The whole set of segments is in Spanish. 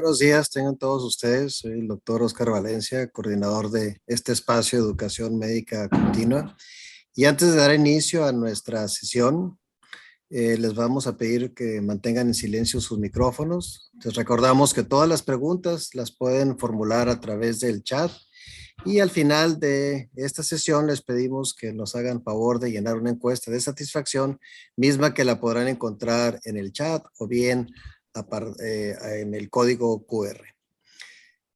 buenos días, tengan todos ustedes. Soy el doctor Oscar Valencia, coordinador de este espacio de educación médica continua. Y antes de dar inicio a nuestra sesión, les vamos a pedir que mantengan en silencio sus micrófonos. Les recordamos que todas las preguntas las pueden formular a través del chat. Y al final de esta sesión les pedimos que nos hagan favor de llenar una encuesta de satisfacción, misma que la podrán encontrar en el chat o bien en el código QR.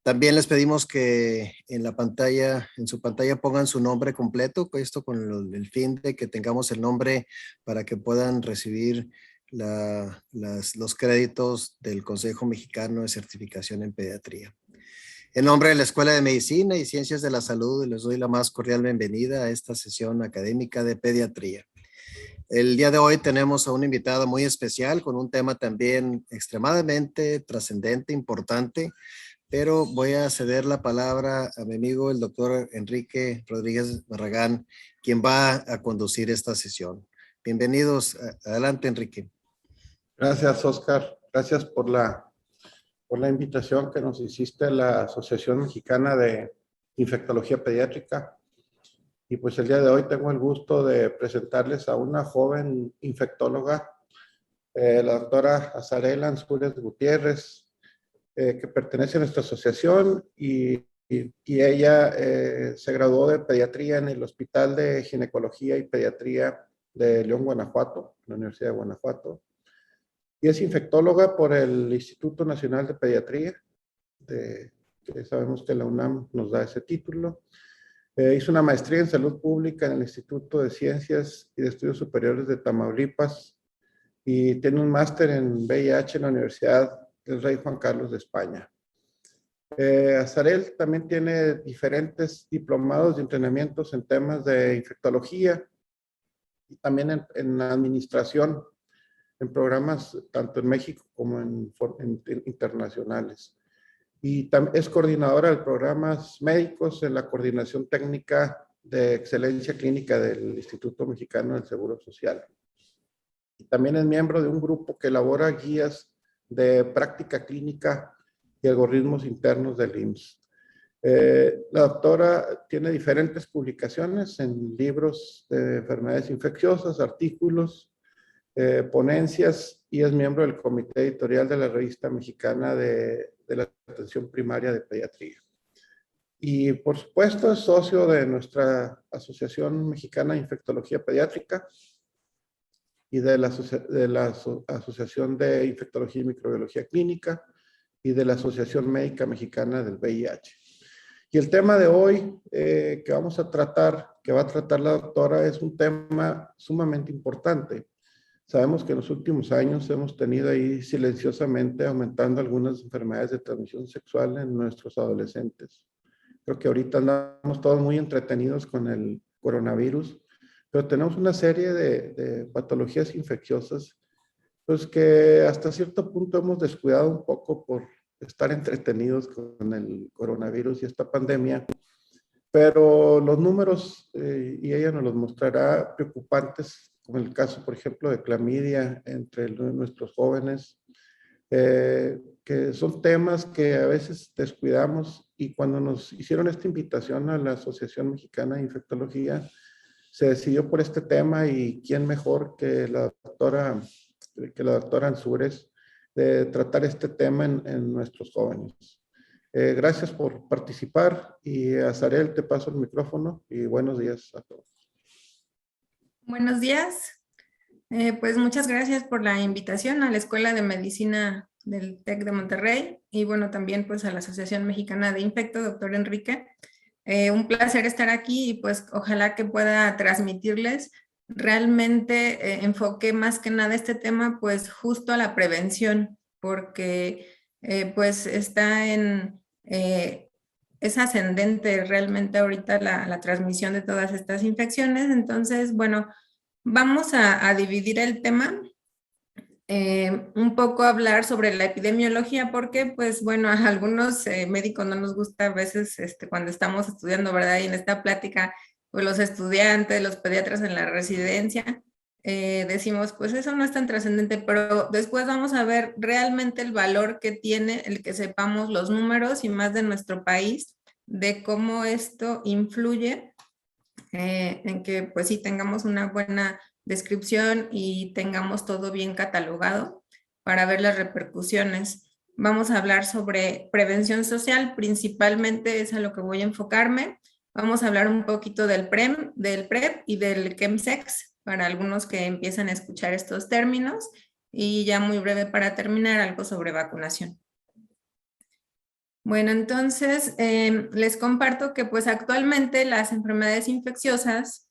También les pedimos que en la pantalla, en su pantalla pongan su nombre completo, esto con el fin de que tengamos el nombre para que puedan recibir los créditos del Consejo Mexicano de Certificación en Pediatría. En nombre de la Escuela de Medicina y Ciencias de la Salud, les doy la más cordial bienvenida a esta sesión académica de pediatría. El día de hoy tenemos a una invitada muy especial con un tema también extremadamente trascendente, importante, pero voy a ceder la palabra a mi amigo el doctor Enrique Rodríguez Barragán, quien va a conducir esta sesión. Bienvenidos. Adelante, Enrique. Gracias, Oscar. Gracias por la invitación que nos hiciste a la Asociación Mexicana de Infectología Pediátrica. Y pues el día de hoy tengo el gusto de presentarles a una joven infectóloga, la doctora Azarel Ansúrez Gutiérrez, que pertenece a nuestra asociación y ella se graduó de pediatría en el Hospital de Ginecología y Pediatría de León, Guanajuato, la Universidad de Guanajuato. Y es infectóloga por el Instituto Nacional de Pediatría, que sabemos que la UNAM nos da ese título. Hizo una maestría en salud pública en el Instituto de Ciencias y de Estudios Superiores de Tamaulipas y tiene un máster en VIH en la Universidad del Rey Juan Carlos de España. Azarel también tiene diferentes diplomados y entrenamientos en temas de infectología y también en administración, en programas tanto en México como en internacionales. Y es coordinadora de programas médicos en la Coordinación Técnica de Excelencia Clínica del Instituto Mexicano del Seguro Social. Y también es miembro de un grupo que elabora guías de práctica clínica y algoritmos internos del IMSS. La doctora tiene diferentes publicaciones en libros de enfermedades infecciosas, artículos, ponencias y es miembro del comité editorial de la revista mexicana de la atención primaria de pediatría. Y por supuesto es socio de nuestra Asociación Mexicana de Infectología Pediátrica y de la Asociación de Infectología y Microbiología Clínica y de la Asociación Médica Mexicana del VIH. Y el tema de hoy que vamos a tratar, que va a tratar la doctora, es un tema sumamente importante. Sabemos que en los últimos años hemos tenido ahí silenciosamente aumentando algunas enfermedades de transmisión sexual en nuestros adolescentes. Creo que ahorita andamos todos muy entretenidos con el coronavirus, pero tenemos una serie de patologías infecciosas, pues que hasta cierto punto hemos descuidado un poco por estar entretenidos con el coronavirus y esta pandemia. Pero los números, y ella nos los mostrará, preocupantes, como el caso, por ejemplo, de clamidia entre nuestros jóvenes, que son temas que a veces descuidamos y cuando nos hicieron esta invitación a la Asociación Mexicana de Infectología, se decidió por este tema y quién mejor que la doctora Ansúrez de tratar este tema en nuestros jóvenes. Gracias por participar y Azarel, te paso el micrófono y buenos días a todos. Buenos días. Pues muchas gracias por la invitación a la Escuela de Medicina del TEC de Monterrey y bueno, también pues a la Asociación Mexicana de Infecto, doctor Enrique. Un placer estar aquí y pues ojalá que pueda transmitirles realmente enfoque más que nada este tema pues justo a la prevención porque pues está es ascendente realmente ahorita la transmisión de todas estas infecciones. Entonces, bueno, vamos a dividir el tema, un poco hablar sobre la epidemiología, porque pues bueno, a algunos médicos no nos gusta a veces cuando estamos estudiando, ¿verdad? Y en esta plática, pues los estudiantes, los pediatras en la residencia, decimos, pues eso no es tan trascendente, pero después vamos a ver realmente el valor que tiene el que sepamos los números y más de nuestro país, de cómo esto influye en que pues sí tengamos una buena descripción y tengamos todo bien catalogado para ver las repercusiones. Vamos a hablar sobre prevención social, principalmente es a lo que voy a enfocarme. Vamos a hablar un poquito del PrEP y del Chemsex, para algunos que empiezan a escuchar estos términos, y ya muy breve para terminar, algo sobre vacunación. Bueno, entonces les comparto que pues actualmente las enfermedades infecciosas,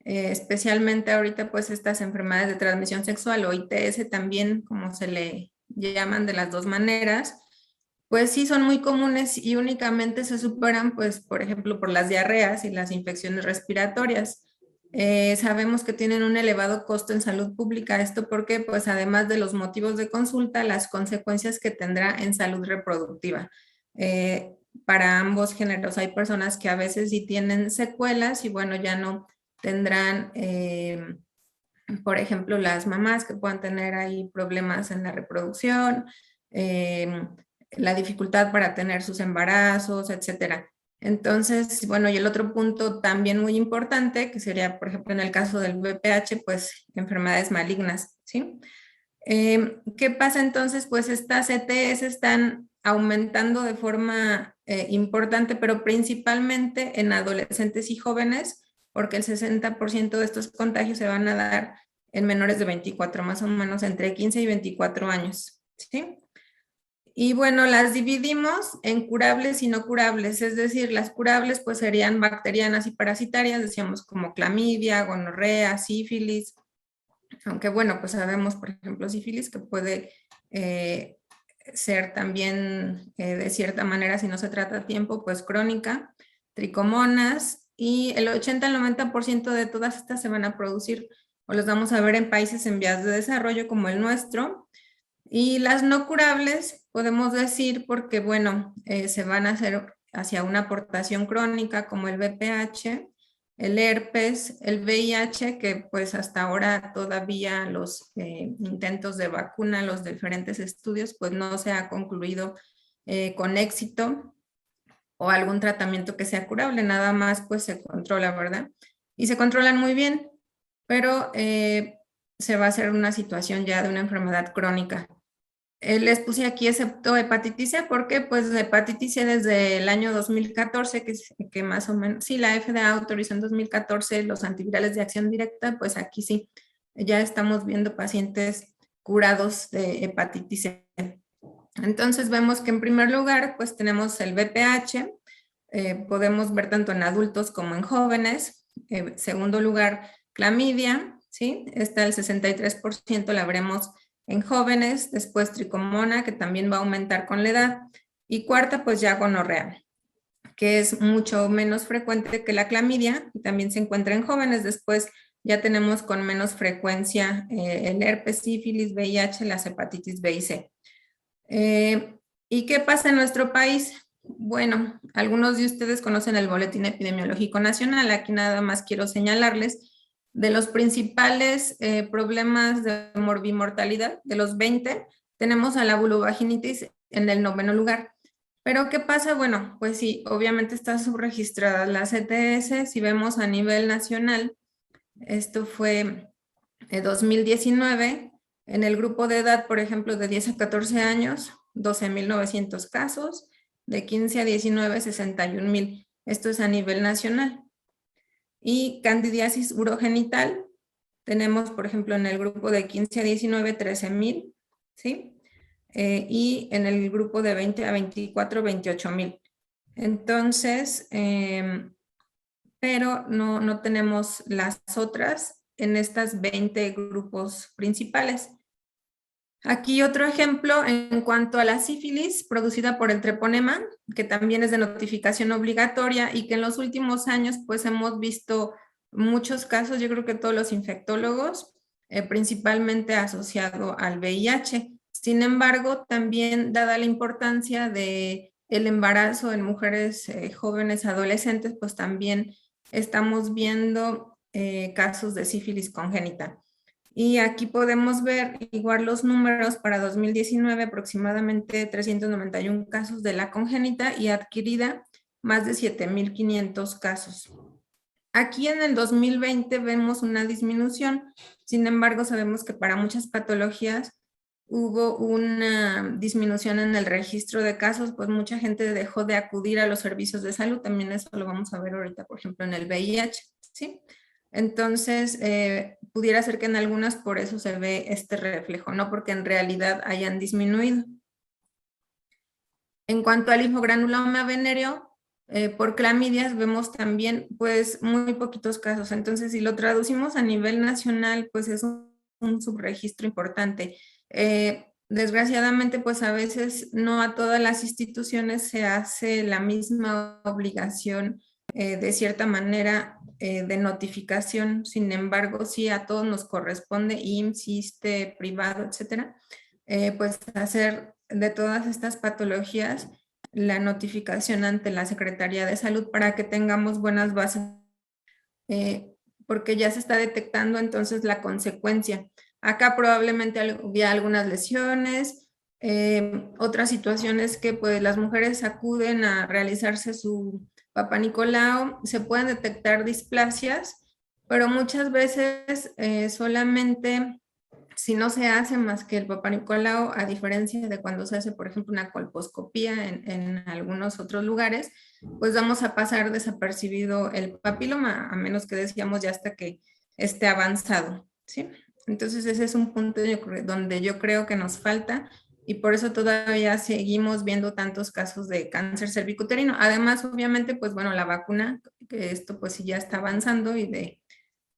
especialmente ahorita pues estas enfermedades de transmisión sexual o ITS también, como se le llaman de las dos maneras, pues sí son muy comunes y únicamente se superan pues por ejemplo por las diarreas y las infecciones respiratorias. Sabemos que tienen un elevado costo en salud pública, esto porque pues además de los motivos de consulta, las consecuencias que tendrá en salud reproductiva. Eh, para ambos géneros hay personas que a veces sí tienen secuelas y bueno, ya no tendrán, por ejemplo, las mamás que puedan tener ahí problemas en la reproducción, la dificultad para tener sus embarazos, etcétera. Entonces, bueno, y el otro punto también muy importante, que sería, por ejemplo, en el caso del VPH, pues enfermedades malignas, ¿sí? ¿Qué pasa entonces? Pues estas ETS están aumentando de forma importante, pero principalmente en adolescentes y jóvenes, porque el 60% de estos contagios se van a dar en menores de 24, más o menos entre 15 y 24 años, ¿sí? Y bueno, las dividimos en curables y no curables, es decir, las curables pues serían bacterianas y parasitarias, decíamos como clamidia, gonorrea, sífilis, aunque bueno, pues sabemos, por ejemplo, sífilis que puede ser también de cierta manera, si no se trata a tiempo, pues crónica, tricomonas, y el 80 al 90% de todas estas se van a producir o las vamos a ver en países en vías de desarrollo como el nuestro. Y las no curables, podemos decir, porque bueno, se van a hacer hacia una aportación crónica como el VPH, el herpes, el VIH, que pues hasta ahora todavía los intentos de vacuna, los diferentes estudios, pues no se ha concluido con éxito o algún tratamiento que sea curable, nada más pues se controla, ¿verdad? Y se controlan muy bien, pero se va a hacer una situación ya de una enfermedad crónica. Les puse aquí excepto hepatitis C, porque pues la hepatitis C desde el año 2014, que más o menos, sí, la FDA autorizó en 2014 los antivirales de acción directa, pues aquí sí, ya estamos viendo pacientes curados de hepatitis C. Entonces vemos que en primer lugar, pues tenemos el VPH, podemos ver tanto en adultos como en jóvenes. Segundo lugar, clamidia, ¿sí? Está el 63%, la veremos en jóvenes, después tricomona, que también va a aumentar con la edad, y cuarta, pues ya gonorrea, que es mucho menos frecuente que la clamidia, y también se encuentra en jóvenes. Después ya tenemos con menos frecuencia el herpes, sífilis, VIH, las hepatitis B y C. ¿Y qué pasa en nuestro país? Bueno, algunos de ustedes conocen el Boletín Epidemiológico Nacional. Aquí nada más quiero señalarles de los principales problemas de morbimortalidad, de los 20, tenemos a la vulvovaginitis en el 9º lugar. ¿Pero qué pasa? Bueno, pues sí, obviamente están subregistradas las ETS. Si vemos a nivel nacional, esto fue 2019, en el grupo de edad, por ejemplo, de 10 a 14 años, 12.900 casos, de 15 a 19, 61.000. Esto es a nivel nacional. Y candidiasis urogenital, tenemos, por ejemplo, en el grupo de 15 a 19, 13.000, ¿sí? Y en el grupo de 20 a 24, 28.000. Entonces, pero no tenemos las otras en estas 20 grupos principales. Aquí otro ejemplo en cuanto a la sífilis producida por el treponema, que también es de notificación obligatoria y que en los últimos años pues hemos visto muchos casos, yo creo que todos los infectólogos, principalmente asociado al VIH. Sin embargo, también dada la importancia de el embarazo en mujeres jóvenes adolescentes, pues también estamos viendo casos de sífilis congénita. Y aquí podemos ver igual los números para 2019, aproximadamente 391 casos de la congénita y adquirida, más de 7,500 casos. Aquí en el 2020 vemos una disminución, sin embargo sabemos que para muchas patologías hubo una disminución en el registro de casos, pues mucha gente dejó de acudir a los servicios de salud, también eso lo vamos a ver ahorita, por ejemplo, en el VIH, ¿sí? Entonces, pudiera ser que en algunas por eso se ve este reflejo, no porque en realidad hayan disminuido. En cuanto al linfogranuloma venéreo, por clamidias vemos también pues muy poquitos casos. Entonces, si lo traducimos a nivel nacional, pues es un subregistro importante. Desgraciadamente, pues a veces no a todas las instituciones se hace la misma obligación de cierta manera de notificación. Sin embargo, sí a todos nos corresponde, IMSS, ISSSTE, privado, etcétera, pues hacer de todas estas patologías la notificación ante la Secretaría de Salud para que tengamos buenas bases, porque ya se está detectando entonces la consecuencia. Acá probablemente había algunas lesiones, otras situaciones que pues las mujeres acuden a realizarse su Papá Nicolau, se pueden detectar displasias, pero muchas veces solamente si no se hace más que el Papá Nicolau, a diferencia de cuando se hace, por ejemplo, una colposcopía en algunos otros lugares, pues vamos a pasar desapercibido el papiloma, a menos que decíamos ya hasta que esté avanzado, ¿sí? Entonces ese es un punto donde yo creo que nos falta y por eso todavía seguimos viendo tantos casos de cáncer cervicuterino. Además, obviamente, pues bueno, la vacuna, que esto pues sí ya está avanzando y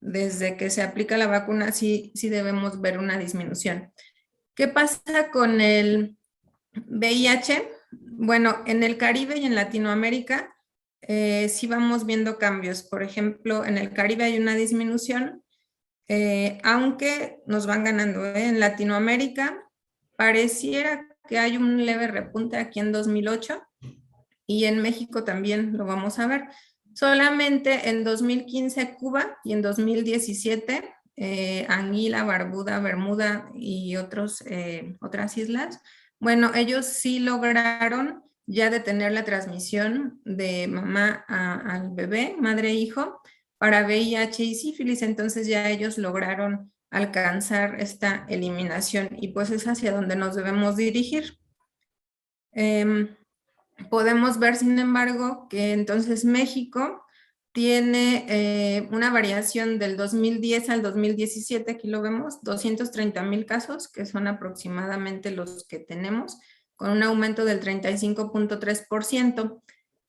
desde que se aplica la vacuna sí debemos ver una disminución. ¿Qué pasa con el VIH? Bueno, en el Caribe y en Latinoamérica sí vamos viendo cambios. Por ejemplo, en el Caribe hay una disminución, aunque nos van ganando. En Latinoamérica pareciera que hay un leve repunte aquí en 2008 y en México también lo vamos a ver. Solamente en 2015 Cuba y en 2017 Anguila, Barbuda, Bermuda y otras islas. Bueno, ellos sí lograron ya detener la transmisión de mamá al bebé, madre e hijo, para VIH y sífilis. Entonces ya ellos lograron alcanzar esta eliminación y pues es hacia donde nos debemos dirigir. Podemos ver, sin embargo, que entonces México tiene una variación del 2010 al 2017, aquí lo vemos, 230,000 casos, que son aproximadamente los que tenemos, con un aumento del 35,3%.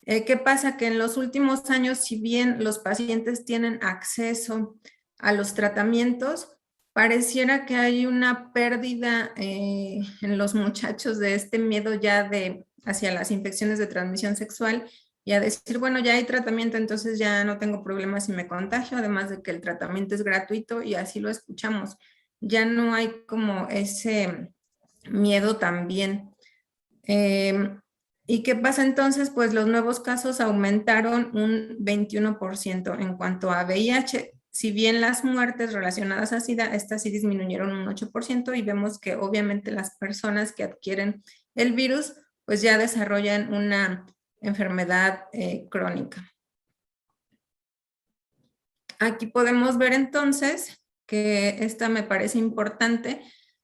¿Qué pasa? Que en los últimos años, si bien los pacientes tienen acceso a los tratamientos, pareciera que hay una pérdida en los muchachos de este miedo ya hacia las infecciones de transmisión sexual y a decir, bueno, ya hay tratamiento, entonces ya no tengo problemas si me contagio, además de que el tratamiento es gratuito y así lo escuchamos. Ya no hay como ese miedo también. ¿Y qué pasa entonces? Pues los nuevos casos aumentaron un 21% en cuanto a VIH. Si bien las muertes relacionadas a SIDA, estas sí disminuyeron un 8% y vemos que obviamente las personas que adquieren el virus pues ya desarrollan una enfermedad crónica. Aquí podemos ver entonces que esta me parece importante.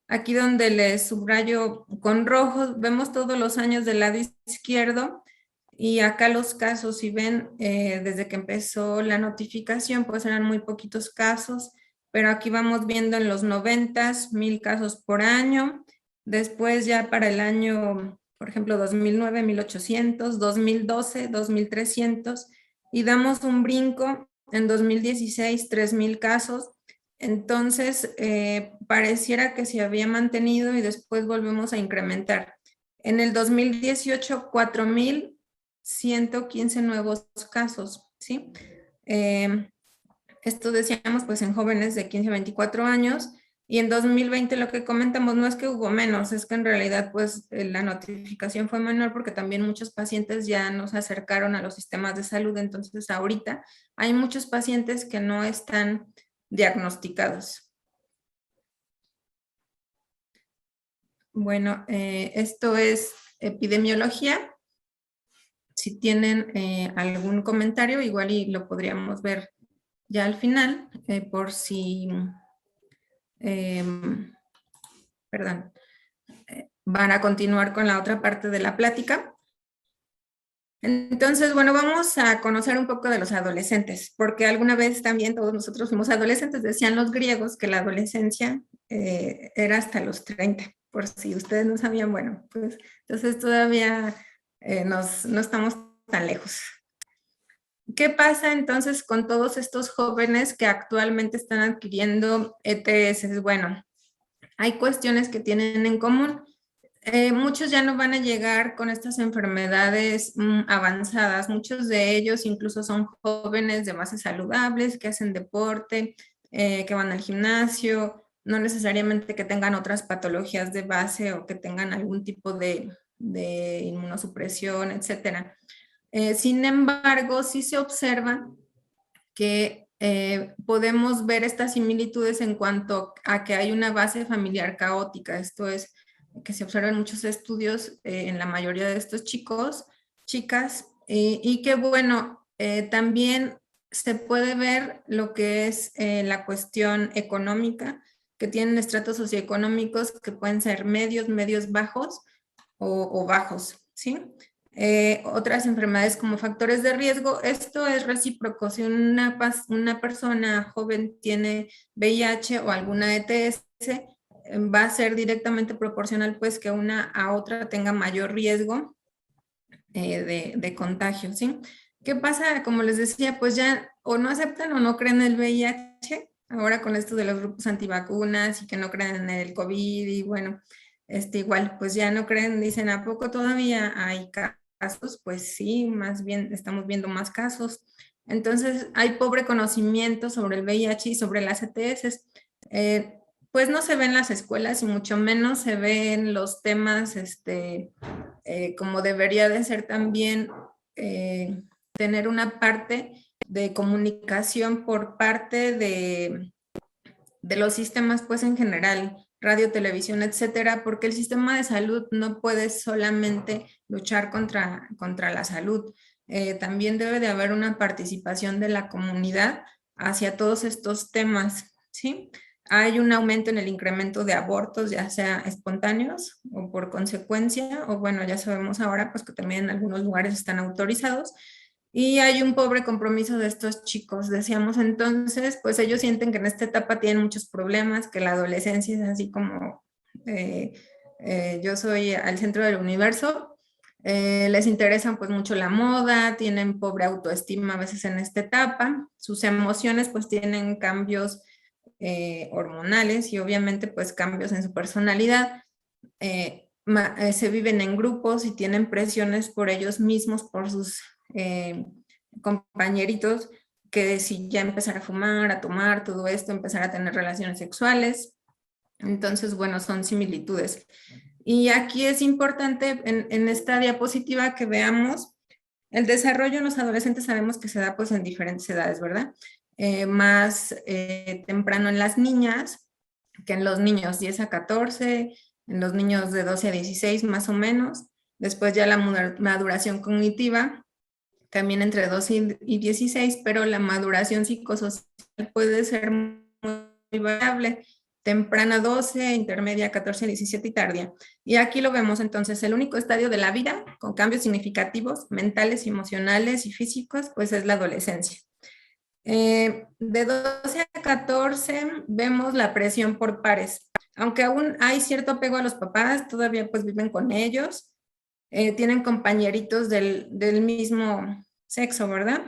Aquí donde les subrayo con rojo, vemos todos los años del lado izquierdo y acá los casos, si ven, desde que empezó la notificación, pues eran muy poquitos casos, pero aquí vamos viendo en los 90s, 1,000 casos por año. Después ya para el año, por ejemplo, 2009, 1,800, 2012, 2,300 y damos un brinco en 2016, 3,000 casos. Entonces, pareciera que se había mantenido y después volvemos a incrementar. En el 2018, 4,115 nuevos casos, ¿sí? Esto decíamos pues en jóvenes de 15 a 24 años y en 2020 lo que comentamos no es que hubo menos, es que en realidad pues la notificación fue menor porque también muchos pacientes ya nos acercaron a los sistemas de salud, entonces ahorita hay muchos pacientes que no están diagnosticados. Bueno, esto es epidemiología. Si tienen algún comentario, igual y lo podríamos ver ya al final, por si, perdón, van a continuar con la otra parte de la plática. Entonces, bueno, vamos a conocer un poco de los adolescentes, porque alguna vez también todos nosotros fuimos adolescentes. Decían los griegos que la adolescencia era hasta los 30, por si ustedes no sabían, bueno, pues entonces todavía no estamos tan lejos. ¿Qué pasa entonces con todos estos jóvenes que actualmente están adquiriendo ETS? Bueno, hay cuestiones que tienen en común. Muchos ya no van a llegar con estas enfermedades avanzadas. Muchos de ellos incluso son jóvenes de base saludables, que hacen deporte, que van al gimnasio, no necesariamente que tengan otras patologías de base o que tengan algún tipo de inmunosupresión, etcétera. Sin embargo, sí se observa que podemos ver estas similitudes en cuanto a que hay una base familiar caótica. Esto es que se observa en muchos estudios en la mayoría de estos chicos, chicas, y que bueno, también se puede ver lo que es la cuestión económica, que tienen estratos socioeconómicos que pueden ser medios, medios bajos o bajos, ¿sí? Otras enfermedades como factores de riesgo, esto es recíproco. Si una persona joven tiene VIH o alguna ETS, va a ser directamente proporcional pues que una a otra tenga mayor riesgo de contagio, ¿sí? ¿Qué pasa? Como les decía, pues ya o no aceptan o no creen el VIH, ahora con esto de los grupos antivacunas y que no creen en el COVID y bueno, igual, pues ya no creen, dicen, ¿a poco todavía hay casos? Pues sí, más bien estamos viendo más casos. Entonces, hay pobre conocimiento sobre el VIH y sobre las ETS. Pues no se ve en las escuelas y mucho menos se ven los temas, como debería de ser también tener una parte de comunicación por parte de los sistemas, pues en general, radio, televisión, etcétera, porque el sistema de salud no puede solamente luchar contra la salud. También debe de haber una participación de la comunidad hacia todos estos temas, ¿sí? Hay un aumento en el incremento de abortos, ya sea espontáneos o por consecuencia, o bueno, ya sabemos ahora pues que también en algunos lugares están autorizados, y hay un pobre compromiso de estos chicos. Decíamos entonces, pues ellos sienten que en esta etapa tienen muchos problemas, que la adolescencia es así como yo soy al centro del universo. Les interesa pues mucho la moda, tienen pobre autoestima a veces en esta etapa, sus emociones pues tienen cambios hormonales y obviamente pues cambios en su personalidad. Se viven en grupos y tienen presiones por ellos mismos, por sus compañeritos, que si ya empezar a fumar, a tomar, todo esto, empezar a tener relaciones sexuales. Entonces, bueno, son similitudes. Y aquí es importante en esta diapositiva que veamos el desarrollo en los adolescentes. Sabemos que se da pues en diferentes edades, ¿verdad? Más temprano en las niñas que en los niños, 10 a 14, en los niños de 12 a 16 más o menos. Después ya la maduración cognitiva, también entre 12 y 16, pero la maduración psicosocial puede ser muy variable. Temprana 12, intermedia 14, 17 y tardía. Y aquí lo vemos entonces, el único estadio de la vida con cambios significativos mentales, emocionales y físicos, pues es la adolescencia. De 12 a 14 vemos la presión por pares. Aunque aún hay cierto apego a los papás, todavía pues viven con ellos, tienen compañeritos del mismo sexo, ¿verdad?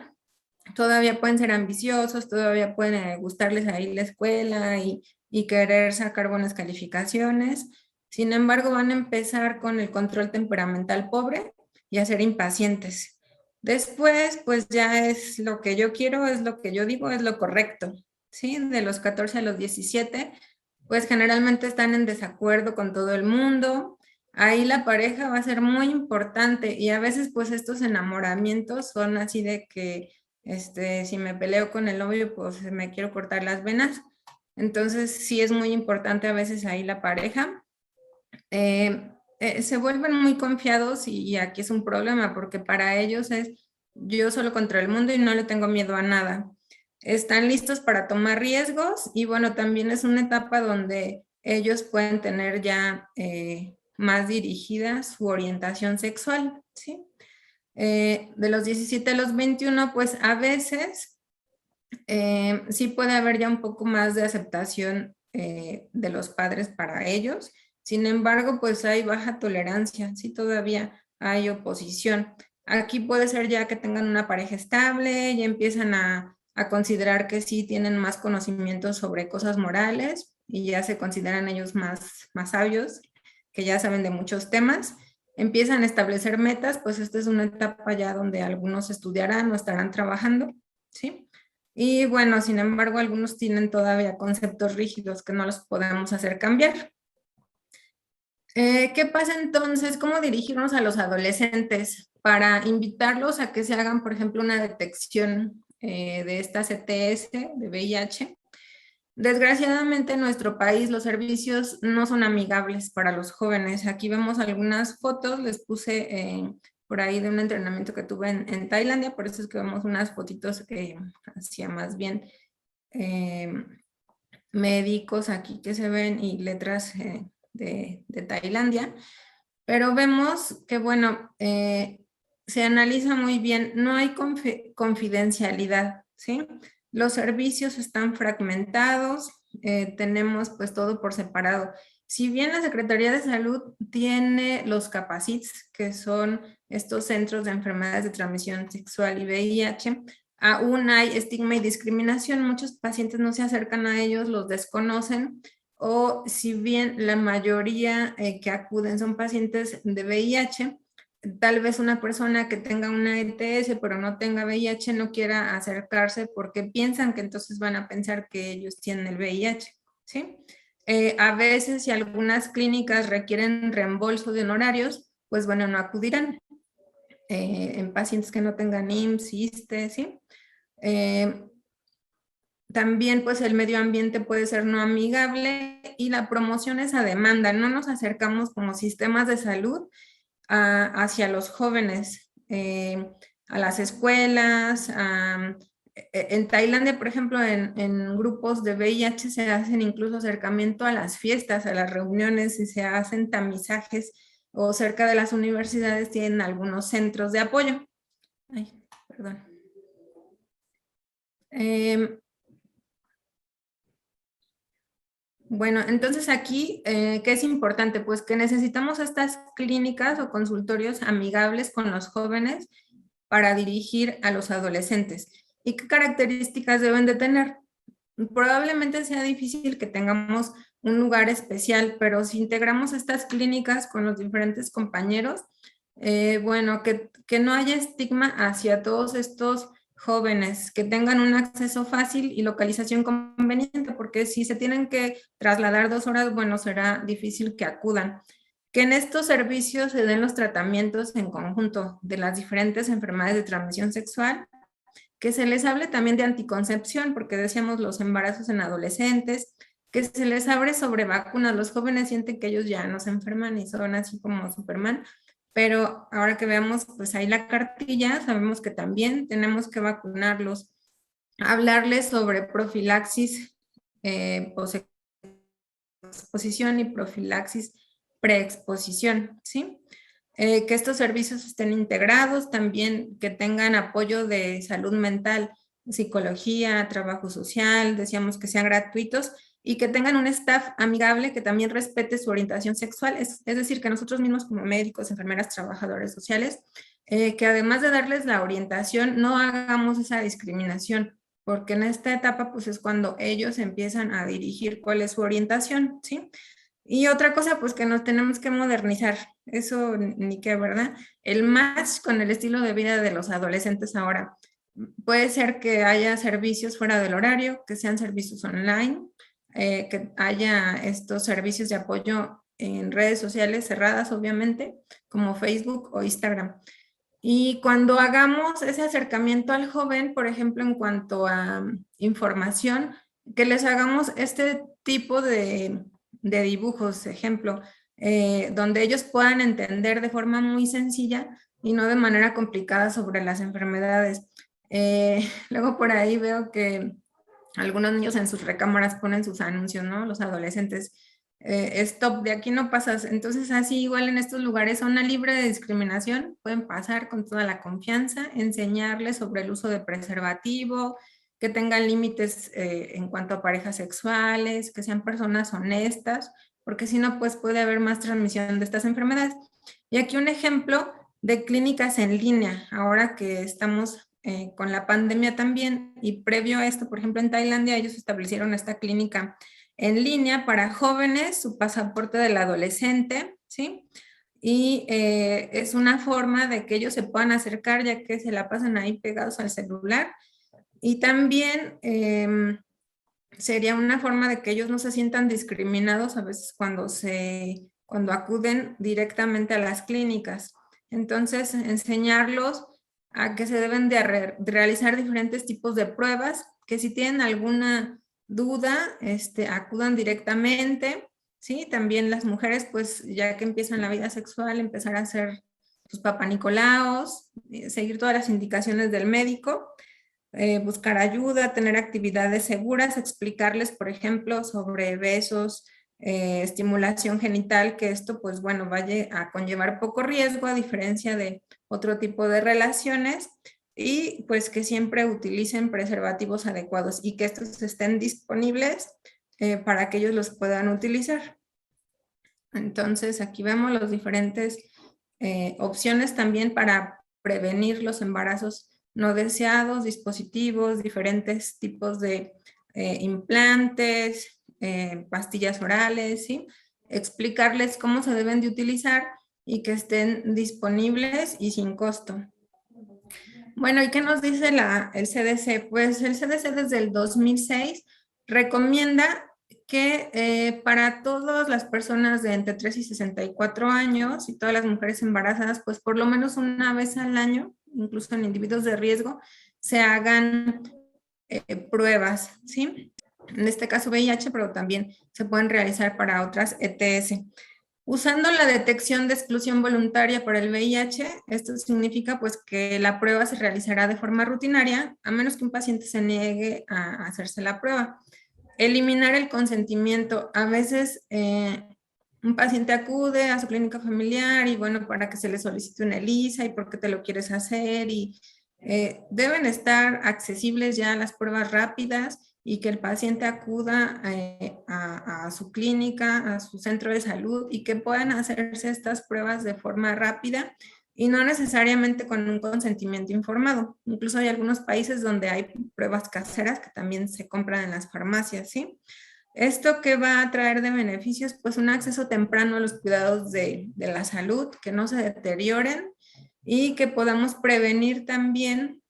Todavía pueden ser ambiciosos, todavía pueden gustarles ahí la escuela y querer sacar buenas calificaciones. Sin embargo, van a empezar con el control temperamental pobre y a ser impacientes. Después, pues ya es lo que yo quiero, es lo que yo digo, es lo correcto, ¿sí? De los 14 a los 17, pues generalmente están en desacuerdo con todo el mundo. Ahí la pareja va a ser muy importante y a veces pues estos enamoramientos son así de que si me peleo con el novio, pues me quiero cortar las venas. Entonces sí es muy importante a veces ahí la pareja. Se vuelven muy confiados y aquí es un problema porque para ellos es yo solo contra el mundo y no le tengo miedo a nada. Están listos para tomar riesgos y bueno, también es una etapa donde ellos pueden tener ya más dirigida su orientación sexual, ¿sí? De los 17 a los 21, pues a veces sí puede haber ya un poco más de aceptación de los padres para ellos. Sin embargo, pues hay baja tolerancia, sí todavía hay oposición. Aquí puede ser ya que tengan una pareja estable, ya empiezan a considerar que sí tienen más conocimientos sobre cosas morales y ya se consideran ellos más sabios, que ya saben de muchos temas. Empiezan a establecer metas, pues esta es una etapa ya donde algunos estudiarán o estarán trabajando, ¿sí? Y bueno, sin embargo, algunos tienen todavía conceptos rígidos que no los podemos hacer cambiar. ¿Qué pasa entonces? ¿Cómo dirigirnos a los adolescentes para invitarlos a que se hagan, por ejemplo, una detección de esta CTS, de VIH? Desgraciadamente en nuestro país los servicios no son amigables para los jóvenes. Aquí vemos algunas fotos, les puse por ahí de un entrenamiento que tuve en Tailandia, por eso es que vemos unas fotitos hacia más bien médicos aquí que se ven y letras de Tailandia, pero vemos que bueno, se analiza muy bien, no hay confidencialidad, ¿sí? Los servicios están fragmentados, tenemos pues todo por separado. Si bien la Secretaría de Salud tiene los CAPACITs, que son estos centros de enfermedades de transmisión sexual y VIH, aún hay estigma y discriminación, muchos pacientes no se acercan a ellos, los desconocen, o si bien la mayoría que acuden son pacientes de VIH, tal vez una persona que tenga una ETS pero no tenga VIH no quiera acercarse porque piensan que entonces van a pensar que ellos tienen el VIH, ¿sí? A veces si algunas clínicas requieren reembolso de honorarios, pues bueno, no acudirán en pacientes que no tengan IMSS, ISSSTE, ¿sí? También pues el medio ambiente puede ser no amigable y la promoción es a demanda, no nos acercamos como sistemas de salud hacia los jóvenes, a las escuelas. En Tailandia, por ejemplo, en grupos de VIH se hacen incluso acercamiento a las fiestas, a las reuniones y se hacen tamizajes o cerca de las universidades tienen algunos centros de apoyo. Ay, perdón. Bueno, entonces aquí, ¿qué es importante? Pues que necesitamos estas clínicas o consultorios amigables con los jóvenes para dirigir a los adolescentes. ¿Y qué características deben de tener? Probablemente sea difícil que tengamos un lugar especial, pero si integramos estas clínicas con los diferentes compañeros, bueno, que no haya estigma hacia todos estos jóvenes, que tengan un acceso fácil y localización conveniente, porque si se tienen que trasladar 2 horas, bueno, será difícil que acudan. Que en estos servicios se den los tratamientos en conjunto de las diferentes enfermedades de transmisión sexual, que se les hable también de anticoncepción, porque decíamos los embarazos en adolescentes, que se les hable sobre vacunas. Los jóvenes sienten que ellos ya no se enferman y son así como Superman, pero ahora que veamos, pues ahí la cartilla, sabemos que también tenemos que vacunarlos, hablarles sobre profilaxis, posexposición y profilaxis preexposición, ¿sí? Que estos servicios estén integrados, también que tengan apoyo de salud mental, psicología, trabajo social, decíamos que sean gratuitos y que tengan un staff amigable que también respete su orientación sexual, es decir, que nosotros mismos como médicos, enfermeras, trabajadores sociales, que además de darles la orientación, no hagamos esa discriminación, porque en esta etapa pues es cuando ellos empiezan a dirigir cuál es su orientación, ¿sí? Y otra cosa, pues que nos tenemos que modernizar, eso ni qué, ¿verdad? El match con el estilo de vida de los adolescentes ahora. Puede ser que haya servicios fuera del horario, que sean servicios online, que haya estos servicios de apoyo en redes sociales cerradas, obviamente, como Facebook o Instagram. Y cuando hagamos ese acercamiento al joven, por ejemplo, en cuanto a información, que les hagamos este tipo de dibujos, ejemplo, donde ellos puedan entender de forma muy sencilla y no de manera complicada sobre las enfermedades. Luego por ahí veo que algunos niños en sus recámaras ponen sus anuncios, ¿no? Los adolescentes, stop, de aquí no pasas. Entonces así igual en estos lugares, zona libre de discriminación, pueden pasar con toda la confianza, enseñarles sobre el uso de preservativo, que tengan límites en cuanto a parejas sexuales, que sean personas honestas, porque si no, pues puede haber más transmisión de estas enfermedades. Y aquí un ejemplo de clínicas en línea, ahora que estamos con la pandemia también, y previo a esto, por ejemplo, en Tailandia, ellos establecieron esta clínica en línea para jóvenes, su pasaporte del adolescente, ¿sí? Y es una forma de que ellos se puedan acercar, ya que se la pasan ahí pegados al celular. Y también sería una forma de que ellos no se sientan discriminados a veces cuando acuden directamente a las clínicas. Entonces, enseñarlos a que se deben de realizar diferentes tipos de pruebas, que si tienen alguna duda, acudan directamente, ¿sí? También las mujeres, pues ya que empiezan la vida sexual, empezar a hacer sus papanicolaos, seguir todas las indicaciones del médico, buscar ayuda, tener actividades seguras, explicarles, por ejemplo, sobre besos, estimulación genital, que esto, pues bueno, vaya a conllevar poco riesgo a diferencia de otro tipo de relaciones, y pues que siempre utilicen preservativos adecuados y que estos estén disponibles para que ellos los puedan utilizar. Entonces, aquí vemos las diferentes opciones también para prevenir los embarazos no deseados, dispositivos, diferentes tipos de implantes, pastillas orales, ¿sí? Explicarles cómo se deben de utilizar y que estén disponibles y sin costo. Bueno, ¿y qué nos dice el CDC? Pues el CDC desde el 2006 recomienda que para todas las personas de entre 3 y 64 años y todas las mujeres embarazadas, pues por lo menos una vez al año, incluso en individuos de riesgo, se hagan pruebas, ¿sí? En este caso VIH, pero también se pueden realizar para otras ETS. Usando la detección de exclusión voluntaria para el VIH, esto significa pues que la prueba se realizará de forma rutinaria, a menos que un paciente se niegue a hacerse la prueba. Eliminar el consentimiento. A veces un paciente acude a su clínica familiar y bueno, para que se le solicite una ELISA y por qué te lo quieres hacer, y deben estar accesibles ya las pruebas rápidas y que el paciente acuda a su clínica, a su centro de salud, y que puedan hacerse estas pruebas de forma rápida y no necesariamente con un consentimiento informado. Incluso hay algunos países donde hay pruebas caseras que también se compran en las farmacias, ¿sí? ¿Esto qué va a traer de beneficios? Pues un acceso temprano a los cuidados de la salud, que no se deterioren y que podamos prevenir también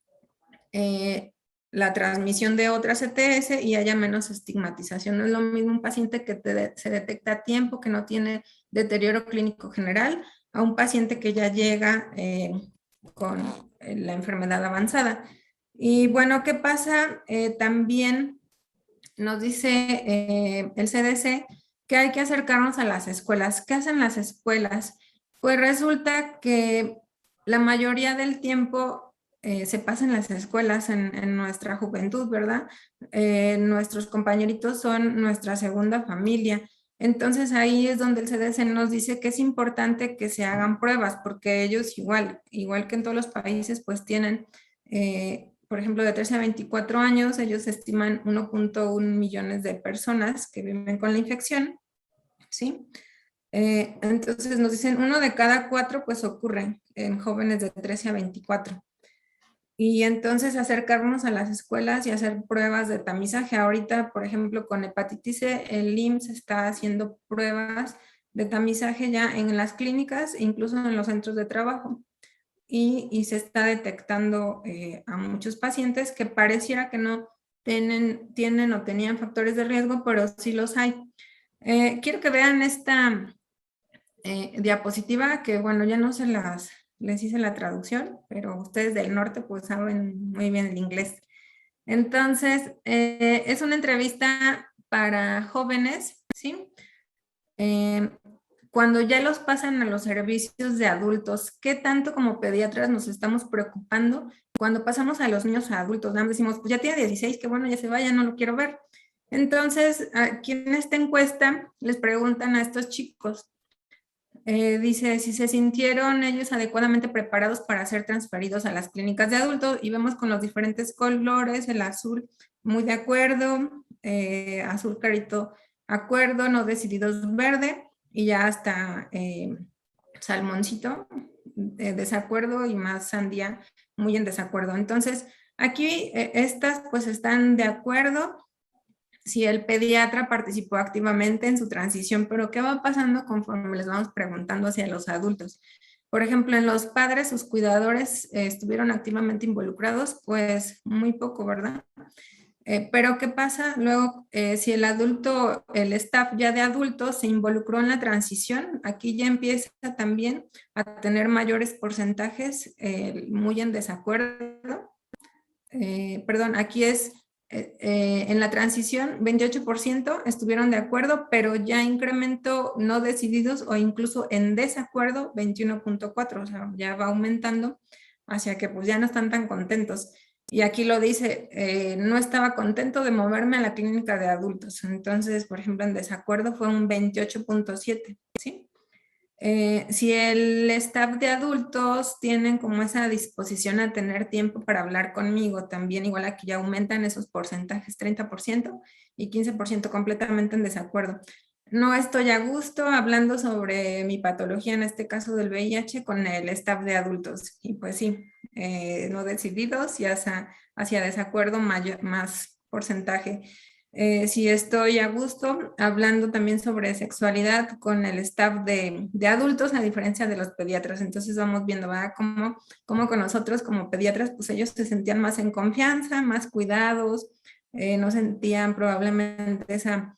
la transmisión de otras ETS y haya menos estigmatización. No es lo mismo un paciente que se detecta a tiempo, que no tiene deterioro clínico general, a un paciente que ya llega con la enfermedad avanzada. Y bueno, ¿qué pasa? También nos dice el CDC que hay que acercarnos a las escuelas. ¿Qué hacen las escuelas? Pues resulta que la mayoría del tiempo se pasa en las escuelas en nuestra juventud, ¿verdad? Nuestros compañeritos son nuestra segunda familia. Entonces ahí es donde el CDC nos dice que es importante que se hagan pruebas, porque ellos igual que en todos los países, pues tienen, por ejemplo, de 13 a 24 años, ellos estiman 1.1 millones de personas que viven con la infección, ¿sí? Entonces nos dicen 1 de cada 4 pues ocurre en jóvenes de 13 a 24. Y entonces acercarnos a las escuelas y hacer pruebas de tamizaje. Ahorita, por ejemplo, con hepatitis C, el IMSS está haciendo pruebas de tamizaje ya en las clínicas e incluso en los centros de trabajo. Y se está detectando a muchos pacientes que pareciera que no tienen o tenían factores de riesgo, pero sí los hay. Quiero que vean esta diapositiva, que bueno, ya no les hice la traducción, pero ustedes del norte pues saben muy bien el inglés. Entonces, es una entrevista para jóvenes, ¿sí? cuando ya los pasan a los servicios de adultos, ¿qué tanto como pediatras nos estamos preocupando? Cuando pasamos a los niños a adultos, nada más decimos, pues ya tiene 16, que bueno, ya se vaya, no lo quiero ver. Entonces, aquí en esta encuesta les preguntan a estos chicos, dice si se sintieron ellos adecuadamente preparados para ser transferidos a las clínicas de adultos, y vemos con los diferentes colores, el azul muy de acuerdo, azul clarito acuerdo, no decididos verde, y ya hasta salmoncito desacuerdo, y más sandía muy en desacuerdo. Entonces aquí estas pues están de acuerdo si el pediatra participó activamente en su transición, pero ¿qué va pasando conforme les vamos preguntando hacia los adultos? Por ejemplo, en los padres, sus cuidadores estuvieron activamente involucrados, pues muy poco, ¿verdad? Pero ¿qué pasa luego si el adulto, el staff ya de adultos se involucró en la transición? Aquí ya empieza también a tener mayores porcentajes muy en desacuerdo. Perdón, aquí es en la transición 28% estuvieron de acuerdo, pero ya incrementó no decididos o incluso en desacuerdo 21.4, o sea, ya va aumentando hacia que pues ya no están tan contentos. Y aquí lo dice, no estaba contento de moverme a la clínica de adultos. Entonces, por ejemplo, en desacuerdo fue un 28.7, ¿sí? Si el staff de adultos tienen como esa disposición a tener tiempo para hablar conmigo, también igual aquí ya aumentan esos porcentajes, 30% y 15% completamente en desacuerdo. No estoy a gusto hablando sobre mi patología, en este caso del VIH, con el staff de adultos. Y pues sí, no decididos y hacia desacuerdo más porcentaje. Si estoy a gusto hablando también sobre sexualidad con el staff de adultos, a diferencia de los pediatras. Entonces vamos viendo, ¿verdad? Cómo con nosotros como pediatras, pues ellos se sentían más en confianza, más cuidados, no sentían probablemente esa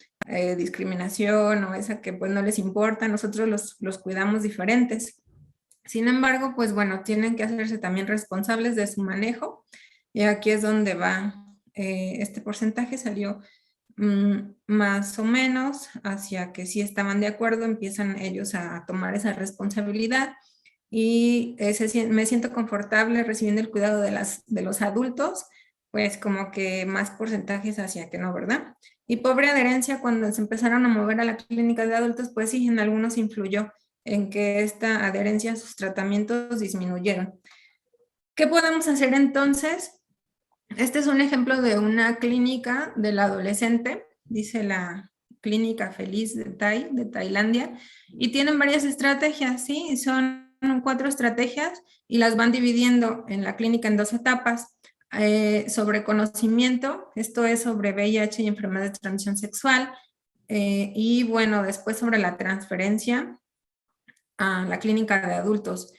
discriminación o esa que pues no les importa, nosotros los cuidamos diferentes. Sin embargo, pues bueno, tienen que hacerse también responsables de su manejo, y aquí es donde va este porcentaje, salió más o menos hacia que sí estaban de acuerdo, empiezan ellos a tomar esa responsabilidad, y me siento confortable recibiendo el cuidado de los adultos, pues como que más porcentajes hacia que no, ¿verdad? Y pobre adherencia, cuando se empezaron a mover a la clínica de adultos, pues sí, en algunos influyó en que esta adherencia a sus tratamientos disminuyeron. ¿Qué podemos hacer entonces? Este es un ejemplo de una clínica del adolescente, dice la Clínica Feliz de Tailandia, y tienen varias estrategias, ¿sí? Son 4 estrategias y las van dividiendo en la clínica en 2 etapas. Sobre conocimiento, esto es sobre VIH y enfermedades de transmisión sexual, y bueno, después sobre la transferencia a la clínica de adultos.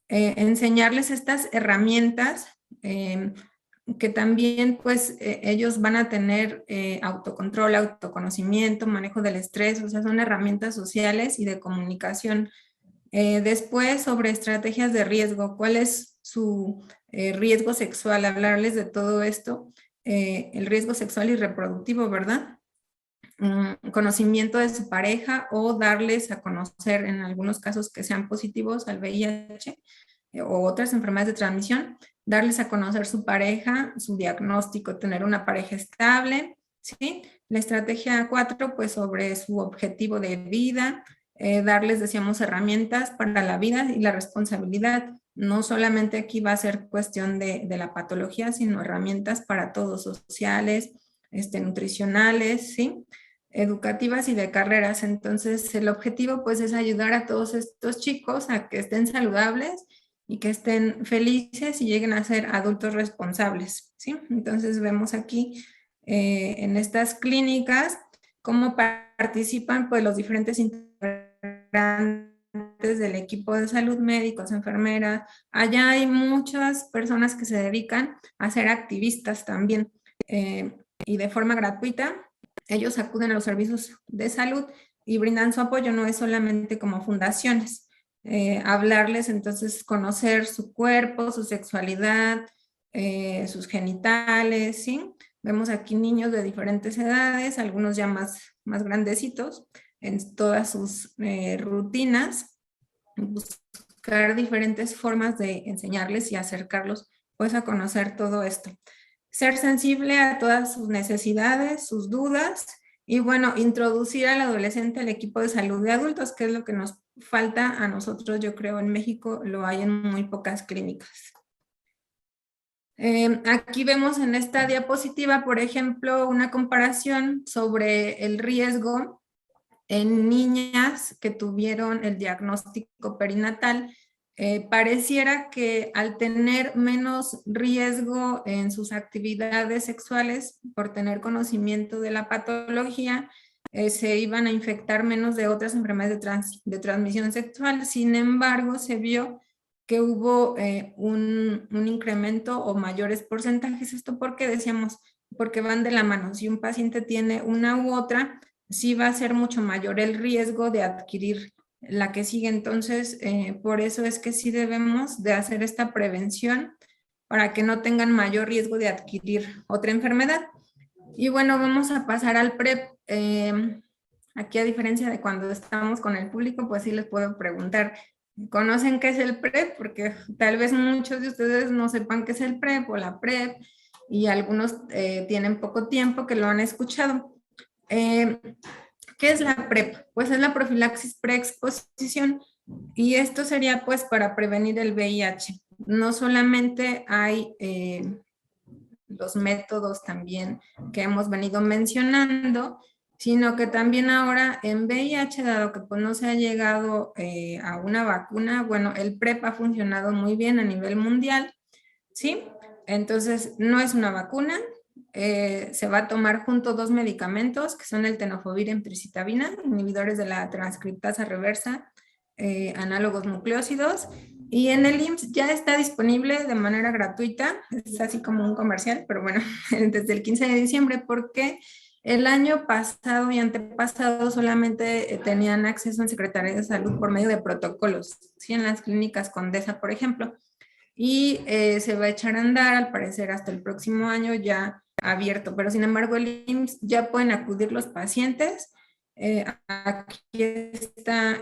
Enseñarles estas herramientas que también pues ellos van a tener autocontrol, autoconocimiento, manejo del estrés, o sea, son herramientas sociales y de comunicación. Después sobre estrategias de riesgo, cuál es su riesgo sexual, hablarles de todo esto, el riesgo sexual y reproductivo, ¿verdad? Conocimiento de su pareja o darles a conocer en algunos casos que sean positivos al VIH o otras enfermedades de transmisión, darles a conocer su pareja, su diagnóstico, tener una pareja estable, ¿sí? La estrategia 4, pues sobre su objetivo de vida, darles, decíamos, herramientas para la vida y la responsabilidad. No solamente aquí va a ser cuestión de la patología, sino herramientas para todos, sociales, nutricionales, ¿sí? Educativas y de carreras. Entonces el objetivo pues es ayudar a todos estos chicos a que estén saludables y que estén felices y lleguen a ser adultos responsables, ¿sí? Entonces vemos aquí en estas clínicas cómo participan pues los diferentes integrantes del equipo de salud, médicos, enfermeras. Allá hay muchas personas que se dedican a ser activistas también y de forma gratuita. Ellos acuden a los servicios de salud y brindan su apoyo, no es solamente como fundaciones. Hablarles, entonces, conocer su cuerpo, su sexualidad, sus genitales, ¿sí? Vemos aquí niños de diferentes edades, algunos ya más grandecitos, en todas sus rutinas, buscar diferentes formas de enseñarles y acercarlos pues a conocer todo esto. Ser sensible a todas sus necesidades, sus dudas, y bueno, introducir al adolescente al equipo de salud de adultos, que es lo que nos falta a nosotros, yo creo, en México lo hay en muy pocas clínicas. Aquí vemos en esta diapositiva, por ejemplo, una comparación sobre el riesgo en niñas que tuvieron el diagnóstico perinatal. Pareciera que al tener menos riesgo en sus actividades sexuales por tener conocimiento de la patología, se iban a infectar menos de otras enfermedades de transmisión sexual. Sin embargo, se vio que hubo un incremento o mayores porcentajes. Esto porque decíamos, porque van de la mano. Si un paciente tiene una u otra, sí va a ser mucho mayor el riesgo de adquirir la que sigue. Entonces, por eso es que sí debemos de hacer esta prevención para que no tengan mayor riesgo de adquirir otra enfermedad. Y bueno, vamos a pasar al PrEP. Aquí, a diferencia de cuando estamos con el público, pues sí les puedo preguntar, ¿conocen qué es el PrEP? Porque tal vez muchos de ustedes no sepan qué es el PrEP o la PrEP, y algunos tienen poco tiempo que lo han escuchado. ¿Qué es la PrEP? Pues es la profilaxis preexposición, y esto sería pues para prevenir el VIH. No solamente hay los métodos también que hemos venido mencionando, sino que también ahora en VIH, dado que pues no se ha llegado a una vacuna, bueno, el PrEP ha funcionado muy bien a nivel mundial, ¿sí? Entonces, no es una vacuna, se va a tomar junto 2 medicamentos, que son el tenofovir y emtricitabina, inhibidores de la transcriptasa reversa, análogos nucleósidos, y en el IMSS ya está disponible de manera gratuita, es así como un comercial, pero bueno, desde el 15 de diciembre, porque el año pasado y antepasado solamente tenían acceso en Secretaría de Salud por medio de protocolos, ¿sí? En las clínicas Condesa, por ejemplo, y se va a echar a andar, al parecer, hasta el próximo año ya abierto, pero sin embargo el IMSS ya pueden acudir los pacientes. Aquí está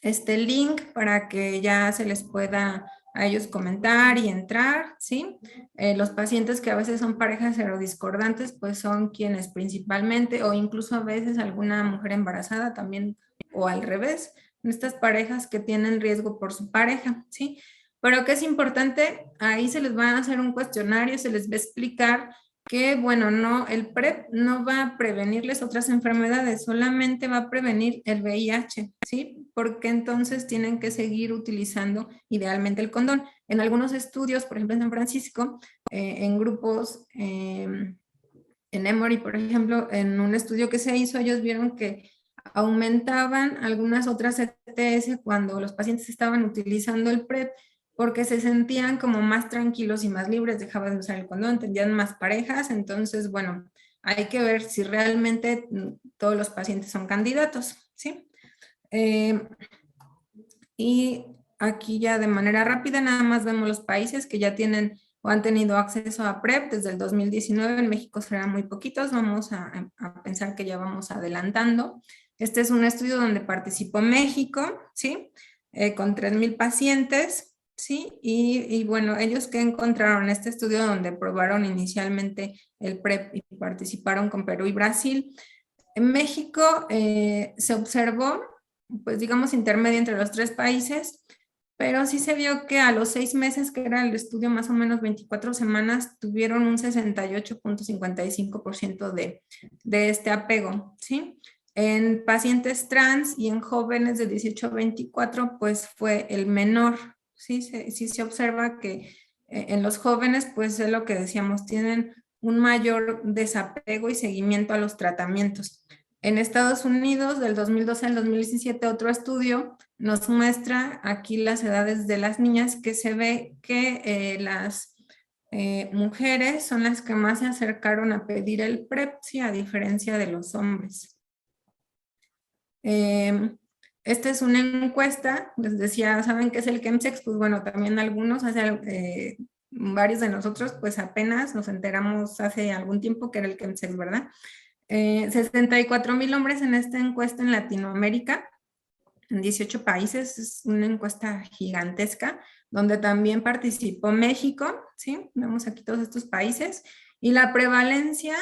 este link para que ya se les pueda a ellos comentar y entrar, ¿sí? Los pacientes que a veces son parejas serodiscordantes, pues son quienes principalmente, o incluso a veces alguna mujer embarazada también, o al revés, estas parejas que tienen riesgo por su pareja, ¿sí? Pero que es importante, ahí se les va a hacer un cuestionario, se les va a explicar que, bueno, no, el PrEP no va a prevenirles otras enfermedades, solamente va a prevenir el VIH, ¿sí? Porque entonces tienen que seguir utilizando idealmente el condón. En algunos estudios, por ejemplo en San Francisco, en grupos, en Emory, por ejemplo, en un estudio que se hizo, ellos vieron que aumentaban algunas otras ETS cuando los pacientes estaban utilizando el PrEP, porque se sentían como más tranquilos y más libres, dejaban de usar el condón, tenían más parejas. Entonces, bueno, hay que ver si realmente todos los pacientes son candidatos, ¿sí? Y aquí ya de manera rápida nada más vemos los países que ya tienen o han tenido acceso a PrEP desde el 2019. En México serán muy poquitos, vamos a pensar que ya vamos adelantando. Este es un estudio donde participó México, ¿sí? Con 3,000 pacientes. Sí, y bueno, ellos que encontraron este estudio donde probaron inicialmente el PrEP y participaron con Perú y Brasil. En México se observó, pues digamos, intermedio entre los 3 países, pero sí se vio que a los 6 meses, que era el estudio más o menos 24 semanas, tuvieron un 68.55% de este apego, ¿sí? En pacientes trans y en jóvenes de 18 a 24, pues fue el menor. Sí se observa que en los jóvenes, pues es lo que decíamos, tienen un mayor desapego y seguimiento a los tratamientos. En Estados Unidos, del 2012 al 2017, otro estudio nos muestra aquí las edades de las niñas, que se ve que las mujeres son las que más se acercaron a pedir el PrEP, sí, a diferencia de los hombres. Esta es una encuesta, les decía, ¿saben qué es el Chemsex? Pues bueno, también algunos, varios de nosotros, pues apenas nos enteramos hace algún tiempo que era el Chemsex, ¿verdad? 64,000 hombres en esta encuesta en Latinoamérica, en 18 países, es una encuesta gigantesca, donde también participó México, ¿sí? Vemos aquí todos estos países, y la prevalencia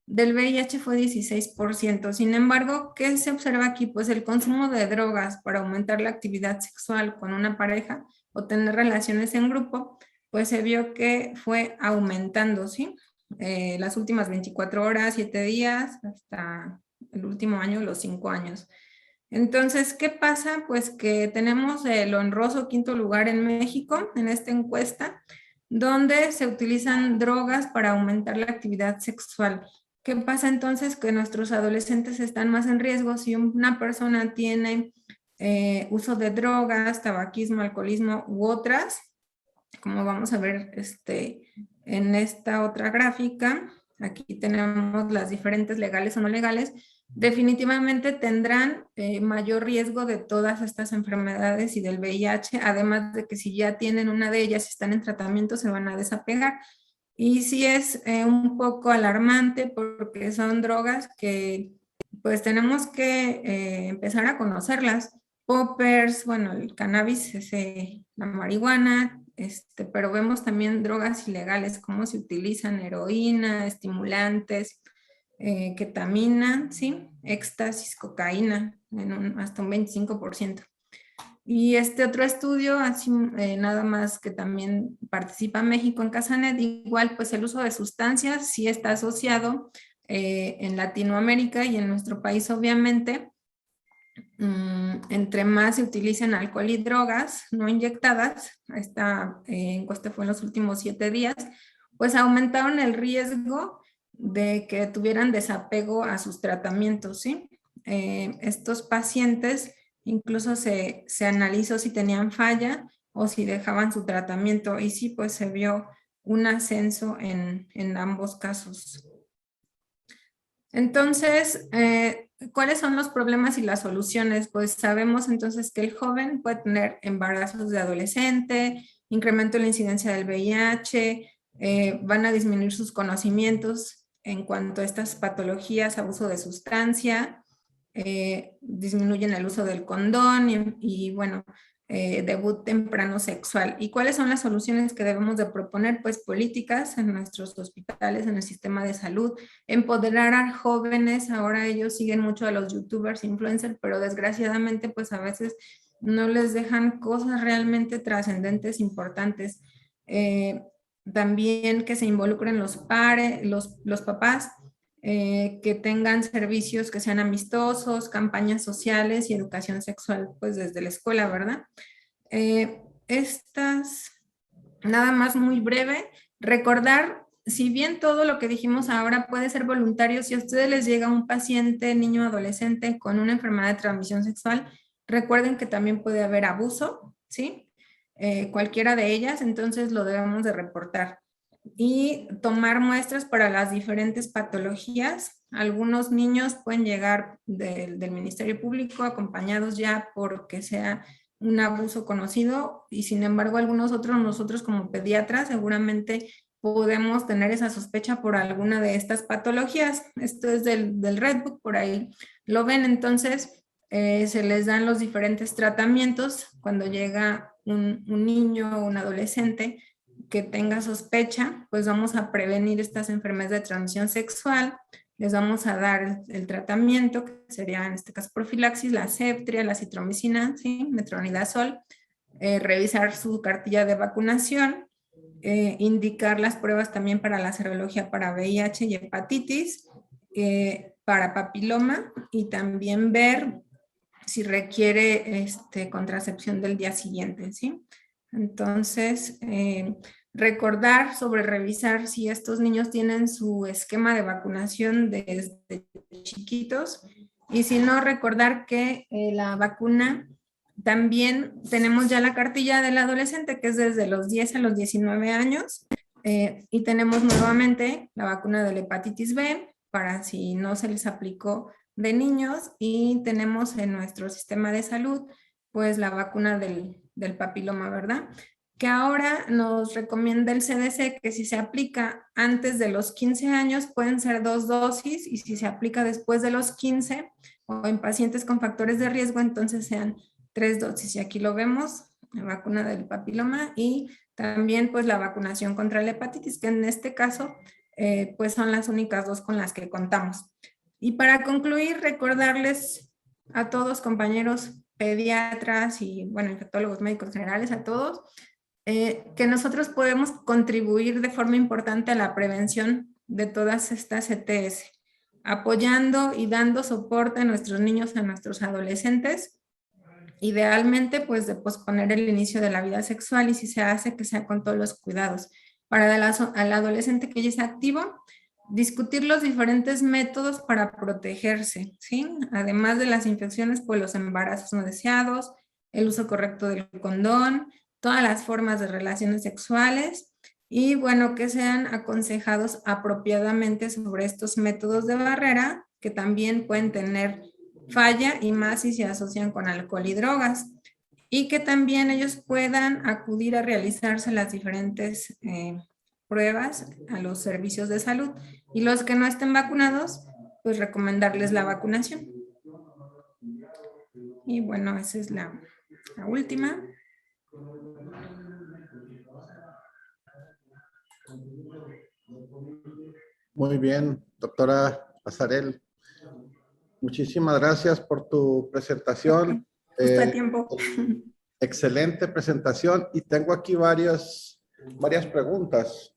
del VIH fue 16%. Sin embargo, ¿qué se observa aquí? Pues el consumo de drogas para aumentar la actividad sexual con una pareja o tener relaciones en grupo, pues se vio que fue aumentando, ¿sí? Las últimas 24 horas, 7 días, hasta el último año, los 5 años. Entonces, ¿qué pasa? Pues que tenemos el honroso quinto lugar en México en esta encuesta, donde se utilizan drogas para aumentar la actividad sexual. ¿Qué pasa entonces? Que nuestros adolescentes están más en riesgo si una persona tiene uso de drogas, tabaquismo, alcoholismo u otras, como vamos a ver en esta otra gráfica. Aquí tenemos las diferentes legales o no legales. Definitivamente tendrán mayor riesgo de todas estas enfermedades y del VIH, además de que si ya tienen una de ellas y están en tratamiento se van a desapegar. Y sí es un poco alarmante porque son drogas que pues tenemos que empezar a conocerlas. Poppers, bueno, el cannabis, la marihuana, pero vemos también drogas ilegales, cómo se utilizan heroína, estimulantes, ketamina, ¿sí? Éxtasis, cocaína, hasta un 25%. Y este otro estudio, así nada más que también participa México en Casanet, igual pues el uso de sustancias sí está asociado en Latinoamérica y en nuestro país obviamente. Entre más se utilicen alcohol y drogas no inyectadas, esta encuesta fue en los últimos 7 días, pues aumentaron el riesgo de que tuvieran desapego a sus tratamientos, ¿sí? Estos pacientes incluso se analizó si tenían falla o si dejaban su tratamiento y sí, pues se vio un ascenso en ambos casos. Entonces, ¿cuáles son los problemas y las soluciones? Pues sabemos entonces que el joven puede tener embarazos de adolescente, incremento en la incidencia del VIH, van a disminuir sus conocimientos en cuanto a estas patologías, abuso de sustancia, disminuyen el uso del condón y bueno, debut temprano sexual. ¿Y cuáles son las soluciones que debemos de proponer? Pues políticas en nuestros hospitales, en el sistema de salud, empoderar a jóvenes. Ahora ellos siguen mucho a los youtubers, influencers, pero desgraciadamente pues a veces no les dejan cosas realmente trascendentes, importantes. También que se involucren los papás, que tengan servicios que sean amistosos, campañas sociales y educación sexual, pues desde la escuela, ¿verdad? Nada más muy breve, recordar, si bien todo lo que dijimos ahora puede ser voluntario, si a ustedes les llega un paciente, niño, adolescente con una enfermedad de transmisión sexual, recuerden que también puede haber abuso, ¿sí? Cualquiera de ellas, entonces lo debemos de reportar y tomar muestras para las diferentes patologías. Algunos niños pueden llegar del Ministerio Público acompañados ya porque sea un abuso conocido y sin embargo algunos otros, nosotros como pediatras seguramente podemos tener esa sospecha por alguna de estas patologías. Esto es del Red Book, por ahí lo ven. Entonces se les dan los diferentes tratamientos cuando llega un niño o un adolescente que tenga sospecha, pues vamos a prevenir estas enfermedades de transmisión sexual, les vamos a dar el tratamiento, que sería en este caso profilaxis, la ceftria, la citromicina, ¿sí? Metronidazol, revisar su cartilla de vacunación, indicar las pruebas también para la serología para VIH y hepatitis, para papiloma y también ver si requiere contracepción del día siguiente, ¿sí? Entonces, recordar sobre revisar si estos niños tienen su esquema de vacunación desde chiquitos y si no, recordar que la vacuna también tenemos ya la cartilla del adolescente que es desde los 10 a los 19 años y tenemos nuevamente la vacuna de la hepatitis B para si no se les aplicó de niños y tenemos en nuestro sistema de salud pues la vacuna del papiloma, ¿verdad? que ahora nos recomienda el CDC que si se aplica antes de los 15 años pueden ser 2 dosis y si se aplica después de los 15 o en pacientes con factores de riesgo, entonces sean 3 dosis. Y aquí lo vemos, la vacuna del papiloma y también pues la vacunación contra la hepatitis, que en este caso pues son las únicas 2 con las que contamos. Y para concluir, recordarles a todos compañeros pediatras y bueno, infectólogos médicos generales, a todos, que nosotros podemos contribuir de forma importante a la prevención de todas estas ETS, apoyando y dando soporte a nuestros niños, a nuestros adolescentes, idealmente pues de posponer el inicio de la vida sexual y si se hace que sea con todos los cuidados. Para el adolescente que ya está activo, discutir los diferentes métodos para protegerse, ¿sí? Además de las infecciones, pues los embarazos no deseados, el uso correcto del condón, todas las formas de relaciones sexuales y bueno, que sean aconsejados apropiadamente sobre estos métodos de barrera que también pueden tener falla y más si se asocian con alcohol y drogas y que también ellos puedan acudir a realizarse las diferentes pruebas a los servicios de salud y los que no estén vacunados, pues recomendarles la vacunación. Y bueno, esa es la última. Muy bien, doctora Azarel. Muchísimas gracias por tu presentación. Justo a tiempo. Excelente presentación y tengo aquí varias preguntas.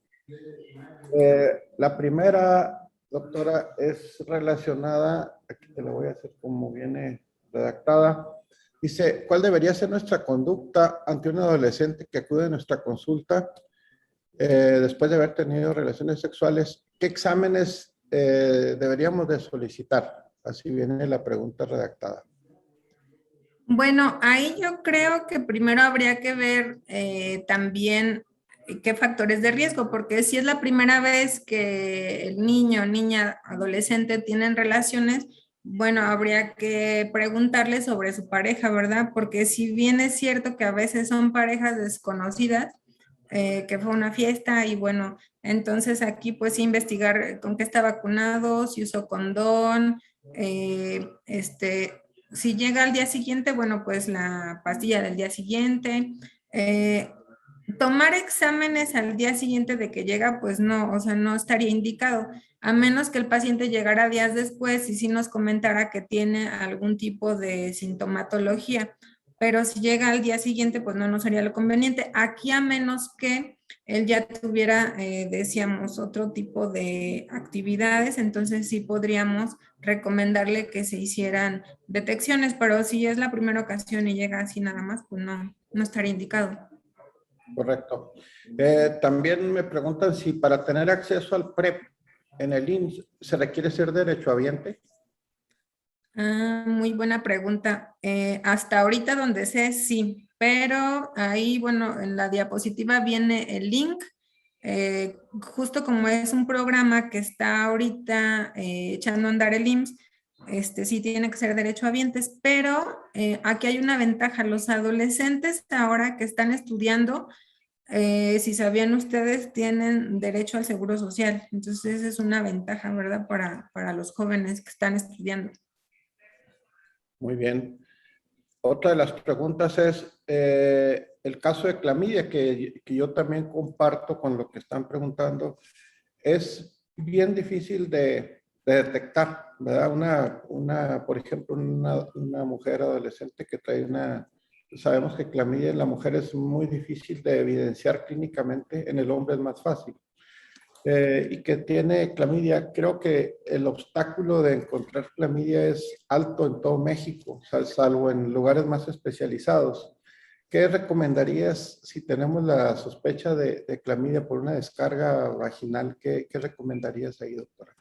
La primera, doctora, es relacionada, aquí te la voy a hacer como viene redactada. Dice, ¿cuál debería ser nuestra conducta ante un adolescente que acude a nuestra consulta después de haber tenido relaciones sexuales? ¿Qué exámenes deberíamos de solicitar? Así viene la pregunta redactada. Bueno, ahí yo creo que primero habría que ver también qué factores de riesgo, porque si es la primera vez que el niño, niña, adolescente tienen relaciones, bueno, habría que preguntarle sobre su pareja, ¿verdad? Porque si bien es cierto que a veces son parejas desconocidas, que fue una fiesta y bueno, entonces aquí pues investigar con qué está vacunado, si usó condón, si llega al día siguiente, bueno, pues la pastilla del día siguiente. Tomar exámenes al día siguiente de que llega, pues no, o sea, no estaría indicado, a menos que el paciente llegara días después y sí nos comentara que tiene algún tipo de sintomatología. Pero si llega al día siguiente, pues no sería lo conveniente. Aquí a menos que él ya tuviera, decíamos, otro tipo de actividades, entonces sí podríamos recomendarle que se hicieran detecciones, pero si es la primera ocasión y llega así nada más, pues no estaría indicado. Correcto. También me preguntan si para tener acceso al PrEP en el IMSS se requiere ser derechohabiente. Muy buena pregunta. Hasta ahorita donde sé, sí, pero ahí, bueno, en la diapositiva viene el link. Justo como es un programa que está ahorita echando a andar el IMSS, sí tiene que ser derechohabientes, pero aquí hay una ventaja. Los adolescentes ahora que están estudiando, si sabían ustedes, tienen derecho al seguro social. Entonces, esa es una ventaja, ¿verdad? Para los jóvenes que están estudiando. Muy bien. Otra de las preguntas es el caso de clamidia, que yo también comparto con lo que están preguntando. Es bien difícil de detectar, ¿verdad? Por ejemplo, una mujer adolescente que trae sabemos que clamidia en la mujer es muy difícil de evidenciar clínicamente, en el hombre es más fácil. Y que tiene clamidia, creo que el obstáculo de encontrar clamidia es alto en todo México, salvo en lugares más especializados. ¿Qué recomendarías si tenemos la sospecha de clamidia por una descarga vaginal? ¿Qué recomendarías ahí, doctora?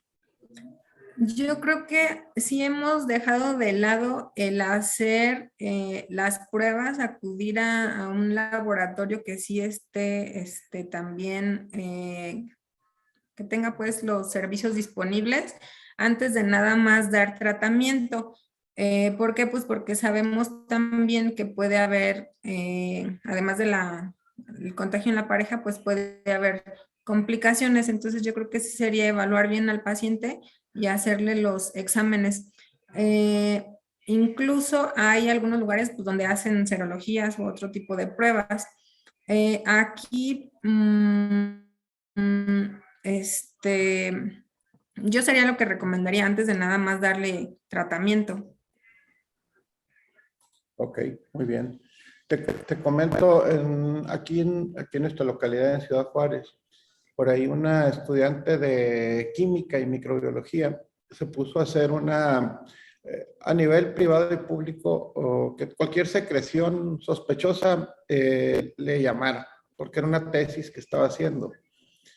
Yo creo que sí hemos dejado de lado el hacer las pruebas, acudir a un laboratorio que sí esté también, que tenga pues los servicios disponibles antes de nada más dar tratamiento. ¿Por qué? Pues porque sabemos también que puede haber, además de la el contagio en la pareja, pues puede haber complicaciones. Entonces yo creo que sí sería evaluar bien al paciente y hacerle los exámenes. Incluso hay algunos lugares pues, donde hacen serologías u otro tipo de pruebas. Aquí, yo sería lo que recomendaría antes de nada más darle tratamiento. Ok, muy bien. Te comento, aquí en nuestra localidad, en Ciudad Juárez, por ahí una estudiante de química y microbiología se puso a hacer a nivel privado y público, o que cualquier secreción sospechosa le llamara, porque era una tesis que estaba haciendo.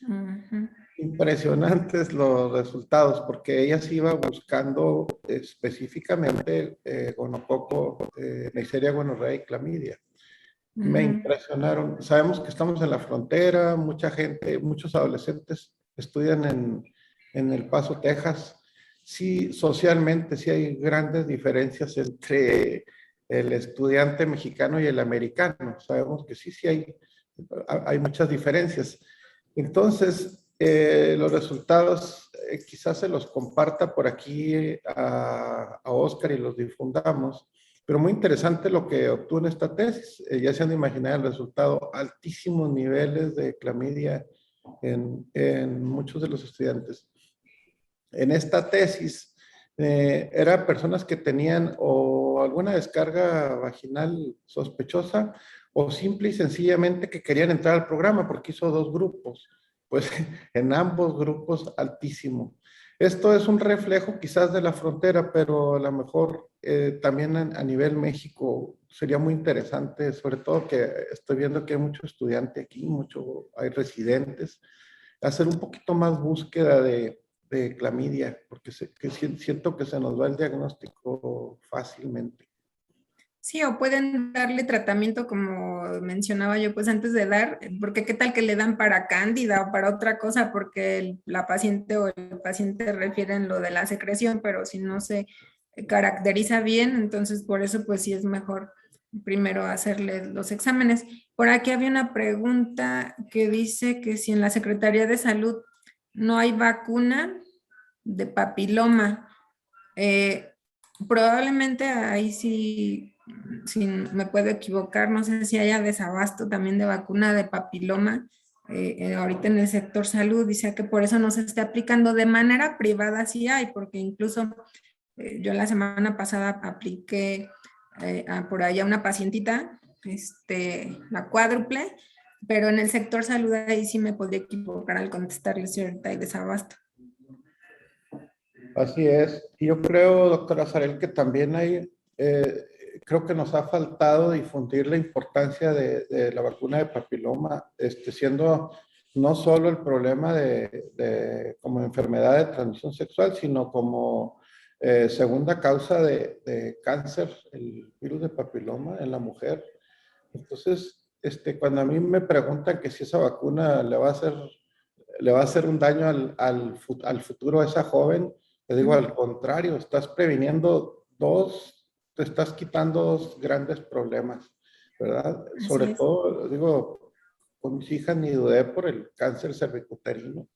Ujú. Impresionantes los resultados, porque ella se iba buscando específicamente gonococo, Neisseria gonorrea y clamidia. Me Ujú. impresionaron. Sabemos que estamos en la frontera, mucha gente, muchos adolescentes estudian en El Paso, Texas. Sí, socialmente sí hay grandes diferencias entre el estudiante mexicano y el americano. Sabemos que sí hay muchas diferencias. Entonces, los resultados quizás se los comparta por aquí a Oscar y los difundamos, pero muy interesante lo que obtuvo en esta tesis. Ya se han de imaginar el resultado, altísimos niveles de clamidia en muchos de los estudiantes. En esta tesis, eran personas que tenían o alguna descarga vaginal sospechosa o simple y sencillamente que querían entrar al programa porque hizo dos grupos. Pues en ambos grupos altísimo. Esto es un reflejo quizás de la frontera, pero a lo mejor también a nivel México sería muy interesante, sobre todo que estoy viendo que hay mucho estudiante aquí, hay residentes, hacer un poquito más búsqueda de clamidia, porque siento que se nos va el diagnóstico fácilmente. Sí, o pueden darle tratamiento como mencionaba yo, pues antes de dar, porque qué tal que le dan para cándida o para otra cosa, porque la paciente o el paciente refieren lo de la secreción, pero si no se caracteriza bien, entonces por eso pues sí es mejor primero hacerle los exámenes. Por aquí había una pregunta que dice que si en la Secretaría de Salud no hay vacuna de papiloma. Eh, Probablemente ahí sí, sí me puedo equivocar, no sé si haya desabasto también de vacuna de papiloma. Ahorita en el sector salud dice que por eso no se está aplicando de manera privada, sí hay, porque incluso yo la semana pasada apliqué por allá una pacientita, la cuádruple, pero en el sector salud ahí sí me podría equivocar al contestarle si ahorita hay desabasto. Así es. Y yo creo, doctora Sarel, que también creo que nos ha faltado difundir la importancia de la vacuna de papiloma, siendo no solo el problema como enfermedad de transmisión sexual, sino como segunda causa de cáncer, el virus de papiloma en la mujer. Entonces, cuando a mí me preguntan que si esa vacuna le va a hacer un daño al futuro a esa joven, le digo al contrario, estás previniendo te estás quitando dos grandes problemas, ¿verdad? Así Sobre es. todo, digo, con mis hijas ni dudé por el cáncer cervicuterino.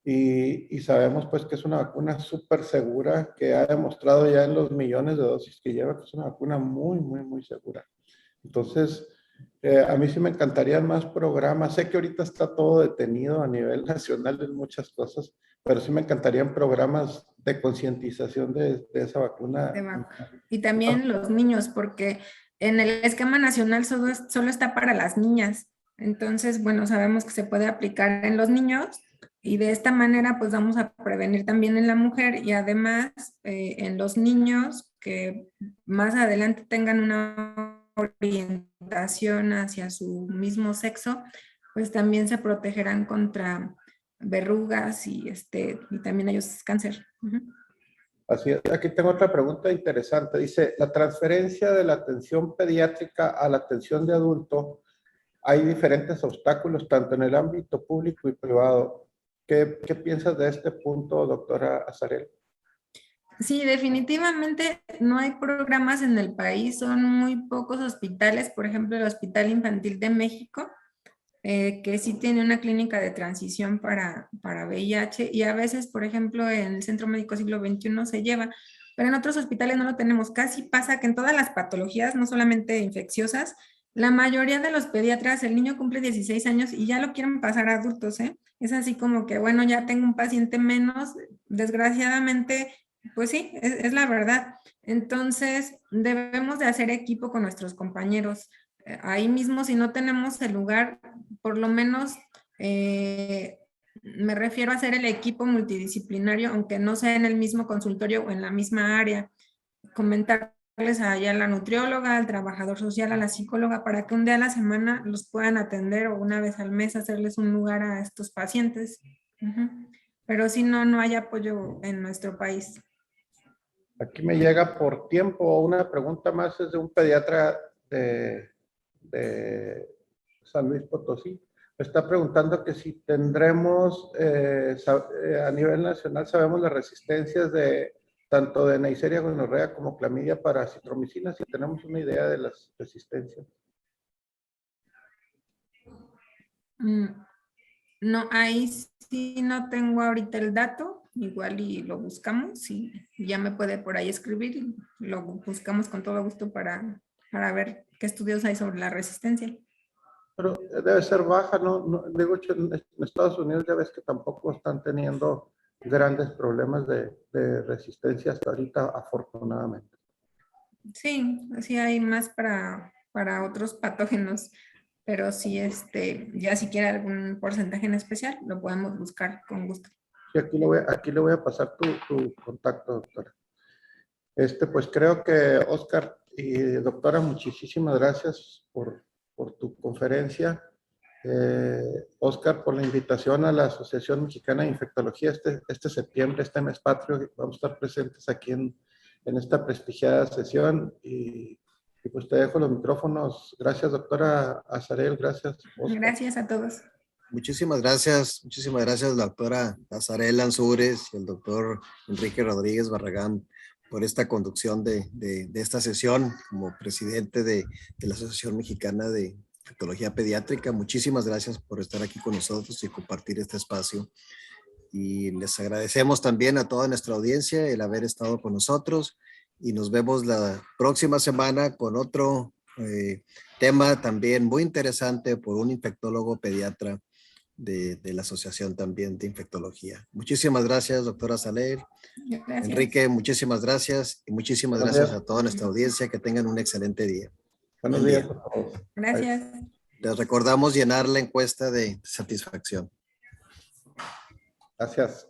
Y sabemos pues que es una vacuna súper segura, que ha demostrado ya en los millones de dosis que lleva que es una vacuna muy, muy, muy segura. Entonces, a mí sí me encantarían más programas. Sé que ahorita está todo detenido a nivel nacional en muchas cosas, pero sí me encantarían programas de concientización de esa vacuna. Y también los niños, porque en el esquema nacional solo está para las niñas. Entonces, bueno, sabemos que se puede aplicar en los niños y de esta manera pues vamos a prevenir también en la mujer y además en los niños que más adelante tengan una orientación hacia su mismo sexo, pues también se protegerán contra verrugas y también ellos cáncer. Ujú. Así es. Aquí tengo otra pregunta interesante. Dice, la transferencia de la atención pediátrica a la atención de adulto, hay diferentes obstáculos tanto en el ámbito público y privado. ¿Qué piensas de este punto, doctora Azarel? Sí, definitivamente no hay programas en el país, son muy pocos hospitales, por ejemplo, el Hospital Infantil de México que sí tiene una clínica de transición para VIH y a veces, por ejemplo, en el Centro Médico Siglo XXI se lleva, pero en otros hospitales no lo tenemos. Casi pasa que en todas las patologías, no solamente infecciosas, la mayoría de los pediatras, el niño cumple 16 años y ya lo quieren pasar a adultos, ¿eh? Es así como que, bueno, ya tengo un paciente menos, desgraciadamente, pues sí, es la verdad. Entonces, debemos de hacer equipo con nuestros compañeros. Ahí mismo, si no tenemos el lugar, por lo menos me refiero a hacer el equipo multidisciplinario, aunque no sea en el mismo consultorio o en la misma área. Comentarles allá a la nutrióloga, al trabajador social, a la psicóloga, para que un día a la semana los puedan atender o una vez al mes hacerles un lugar a estos pacientes. Pero si no, no hay apoyo en nuestro país. Aquí me llega por tiempo una pregunta más, es de un pediatra de San Luis Potosí. Me está preguntando que si tendremos, a nivel nacional, sabemos las resistencias de tanto de Neisseria gonorrea como clamidia para citromicina, si tenemos una idea de las resistencias. No, ahí sí no tengo ahorita el dato, igual y lo buscamos y ya me puede por ahí escribir y lo buscamos con todo gusto para ver qué estudios hay sobre la resistencia. Pero debe ser baja, ¿no? Digo, en Estados Unidos ya ves que tampoco están teniendo grandes problemas de resistencia hasta ahorita, afortunadamente. Sí, sí hay más para otros patógenos, pero sí, ya si quiere algún porcentaje en especial, lo podemos buscar con gusto. Sí, aquí le voy a pasar tu contacto, doctora. Pues creo que Oscar y doctora, muchísimas gracias por tu conferencia. Oscar, por la invitación a la Asociación Mexicana de Infectología este septiembre, este mes patrio, vamos a estar presentes aquí en esta prestigiada sesión y pues te dejo los micrófonos. Gracias, doctora Azarel, gracias, Oscar. Gracias a todos. Muchísimas gracias, doctora Azarel Ansúrez y el doctor Enrique Rodríguez Barragán por esta conducción de esta sesión como presidente de la Asociación Mexicana de Infectología Pediátrica. Muchísimas gracias por estar aquí con nosotros y compartir este espacio. Y les agradecemos también a toda nuestra audiencia el haber estado con nosotros y nos vemos la próxima semana con otro tema también muy interesante por un infectólogo pediatra de la Asociación también de Infectología. Muchísimas gracias, doctora Saler. Gracias. Enrique, muchísimas gracias y muchísimas gracias a toda nuestra audiencia. Que tengan un excelente día. Buenos días a todos. Gracias. Les recordamos llenar la encuesta de satisfacción. Gracias.